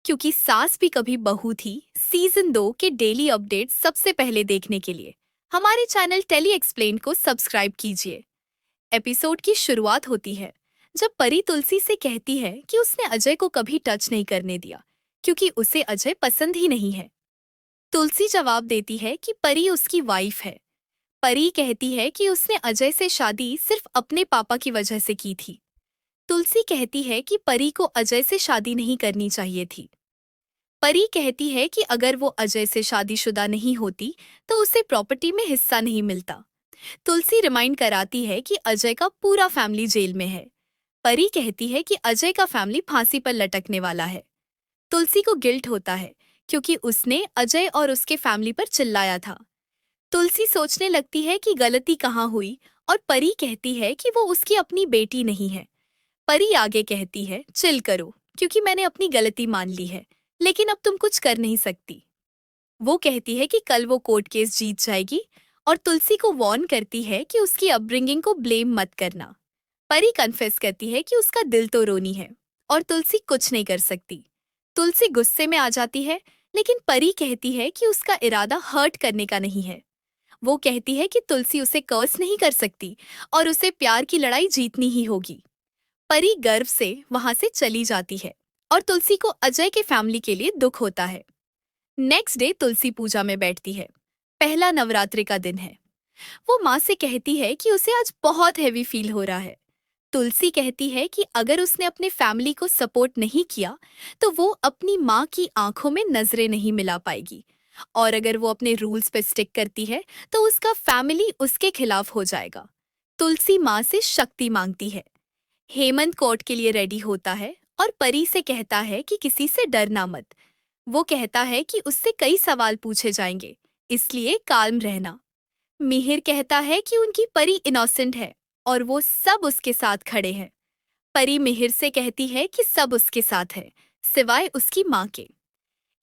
क्योंकि सास भी कभी बहू थी सीजन 2 के डेली अपडेट सबसे पहले देखने के लिए हमारे चैनल टेली एक्सप्लेन को सब्सक्राइब कीजिए। एपिसोड की शुरुआत होती है जब परी तुलसी से कहती है कि उसने अजय को कभी टच नहीं करने दिया क्योंकि उसे अजय पसंद ही नहीं है। तुलसी जवाब देती है कि परी उसकी वाइफ है। परी कहती है कि उसने अजय से शादी सिर्फ अपने पापा की वजह से की थी। तुलसी कहती है कि परी को अजय से शादी नहीं करनी चाहिए थी। परी कहती है कि अगर वो अजय से शादीशुदा नहीं होती तो उसे प्रॉपर्टी में हिस्सा नहीं मिलता। तुलसी रिमाइंड कराती है कि अजय का पूरा फैमिली जेल में है। परी कहती है कि अजय का फैमिली फांसी पर लटकने वाला है। तुलसी को गिल्ट होता है क्योंकि उसने अजय और उसके फैमिली पर चिल्लाया था। तुलसी सोचने लगती है कि गलती कहाँ हुई और परी कहती है कि वो उसकी अपनी बेटी नहीं है। परी आगे कहती है, चिल करो क्योंकि मैंने अपनी गलती मान ली है, लेकिन अब तुम कुछ कर नहीं सकती। वो कहती है कि कल वो कोर्ट केस जीत जाएगी और तुलसी को वार्न करती है कि उसकी अपब्रिंगिंग को ब्लेम मत करना। परी कन्फेस करती है कि उसका दिल तो रोनी है और तुलसी कुछ नहीं कर सकती। तुलसी गुस्से में आ जाती है, लेकिन परी कहती है कि उसका इरादा हर्ट करने का नहीं है। वो कहती है कि तुलसी उसे कर्स नहीं कर सकती और उसे प्यार की लड़ाई जीतनी ही होगी। परी गर्व से वहां से चली जाती है और तुलसी को अजय के फैमिली के लिए दुख होता है। नेक्स्ट डे तुलसी पूजा में बैठती है। पहला नवरात्रि का दिन है। वो माँ से कहती है कि उसे आज बहुत हैवी फील हो रहा है। तुलसी कहती है कि अगर उसने अपने फैमिली को सपोर्ट नहीं किया तो वो अपनी माँ की आंखों में नजरें नहीं मिला पाएगी, और अगर वो अपने रूल्स पे स्टिक करती है तो उसका फैमिली उसके खिलाफ हो जाएगा। तुलसी माँ से शक्ति मांगती है। हेमंत कोर्ट के लिए रेडी होता है और परी से कहता है कि किसी से डरना मत। वो कहता है कि उससे कई सवाल पूछे जाएंगे, इसलिए काल्म रहना। मिहिर कहता है कि उनकी परी इनोसेंट है और वो सब उसके साथ खड़े हैं। परी मिहिर से कहती है कि सब उसके साथ है, सिवाय उसकी माँ के।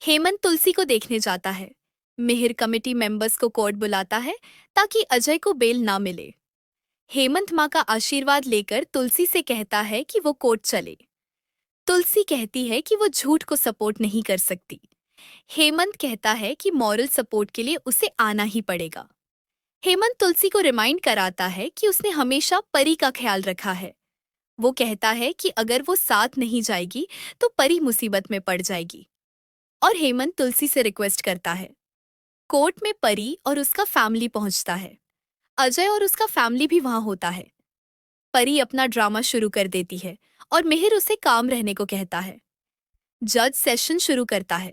हेमंत तुलसी को देखने जाता है। मिहिर कमेटी मेंबर्स को कोर्ट बुलाता है ताकि अजय को बेल ना मिले। हेमंत माँ का आशीर्वाद लेकर तुलसी से कहता है कि वो कोर्ट चले। तुलसी कहती है कि वो झूठ को सपोर्ट नहीं कर सकती। हेमंत कहता है कि मॉरल सपोर्ट के लिए उसे आना ही पड़ेगा। हेमंत तुलसी को रिमाइंड कराता है कि उसने हमेशा परी का ख्याल रखा है। वो कहता है कि अगर वो साथ नहीं जाएगी तो परी मुसीबत में पड़ जाएगी। और हेमंत तुलसी से रिक्वेस्ट करता है। कोर्ट में परी और उसका फैमिली पहुंचता है। अजय और उसका फैमिली भी वहां होता है। परी अपना ड्रामा शुरू कर देती है और मिहिर उसे काम रहने को कहता है। जज सेशन शुरू करता है।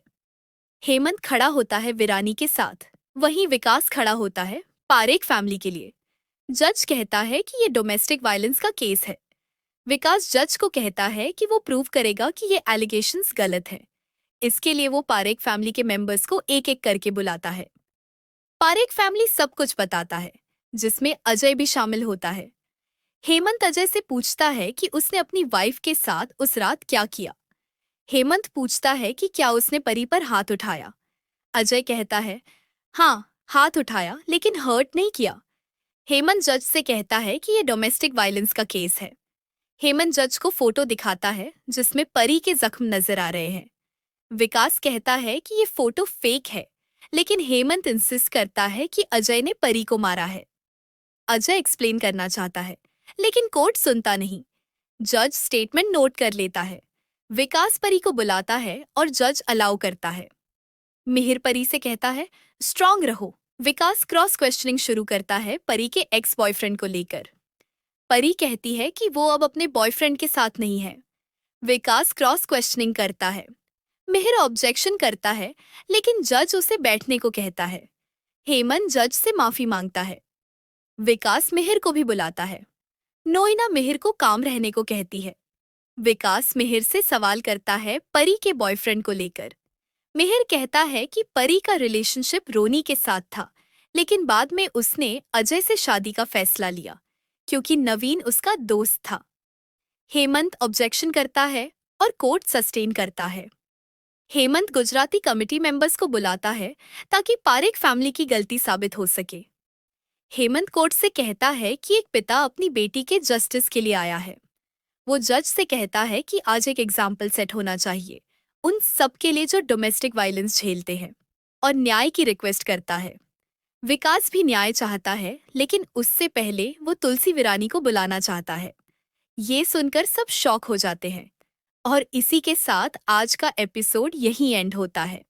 हेमंत खड़ा होता है विरानी के साथ। वहीं विकास खड़ा होता है पारेख फैमिली के लिए। जज कहता है कि ये डोमेस्टिक वायलेंस का केस है। विकास जज को कहता है कि वो प्रूव करेगा कि ये एलिगेशंस गलत है। इसके लिए वो पारेख फैमिली के मेंबर्स को एक एक करके बुलाता है। पारेख फैमिली सब कुछ बताता है, जिसमें अजय भी शामिल होता है। हेमंत अजय से पूछता है कि उसने अपनी वाइफ के साथ उस रात क्या किया। हेमंत पूछता है कि क्या उसने परी पर हाथ उठाया। अजय कहता है, हाँ, हाथ उठाया लेकिन हर्ट नहीं किया। हेमंत जज से कहता है कि ये डोमेस्टिक वायलेंस का केस है। हेमंत जज को फोटो दिखाता है जिसमें परी के जख्म नजर आ रहे हैं। विकास कहता है कि ये फोटो फेक है, लेकिन हेमंत इंसिस्ट करता है कि अजय ने परी को मारा है। अजय एक्सप्लेन करना चाहता है, लेकिन कोर्ट सुनता नहीं। जज स्टेटमेंट नोट कर लेता है। विकास परी को बुलाता है और जज अलाउ करता है। मिहिर परी से कहता है, स्ट्रांग रहो। विकास क्रॉस क्वेश्चनिंग शुरू करता है परी के एक्स बॉयफ्रेंड को लेकर। परी कहती है कि वो अब अपने बॉयफ्रेंड के साथ नहीं है। विकास क्रॉस क्वेश्चनिंग करता है। मिहिर ऑब्जेक्शन करता है, लेकिन जज उसे बैठने को कहता है। हेमंत जज से माफी मांगता है। विकास मिहिर को भी बुलाता है। नोइना मिहिर को काम रहने को कहती है। विकास मिहिर से सवाल करता है परी के बॉयफ्रेंड को लेकर। मिहिर कहता है कि परी का रिलेशनशिप रोनी के साथ था, लेकिन बाद में उसने अजय से शादी का फैसला लिया क्योंकि नवीन उसका दोस्त था। हेमंत ऑब्जेक्शन करता है और कोर्ट सस्टेन करता है। हेमंत गुजराती कमेटी मेंबर्स को बुलाता है ताकि पारेख फैमिली की गलती साबित हो सके। हेमंत कोर्ट से कहता है कि एक पिता अपनी बेटी के जस्टिस के लिए आया है। वो जज से कहता है कि आज एक एग्जाम्पल सेट होना चाहिए उन सब के लिए जो डोमेस्टिक वायलेंस झेलते हैं, और न्याय की रिक्वेस्ट करता है। विकास भी न्याय चाहता है, लेकिन उससे पहले वो तुलसी विरानी को बुलाना चाहता है। ये सुनकर सब शॉक हो जाते हैं और इसी के साथ आज का एपिसोड यहीं एंड होता है।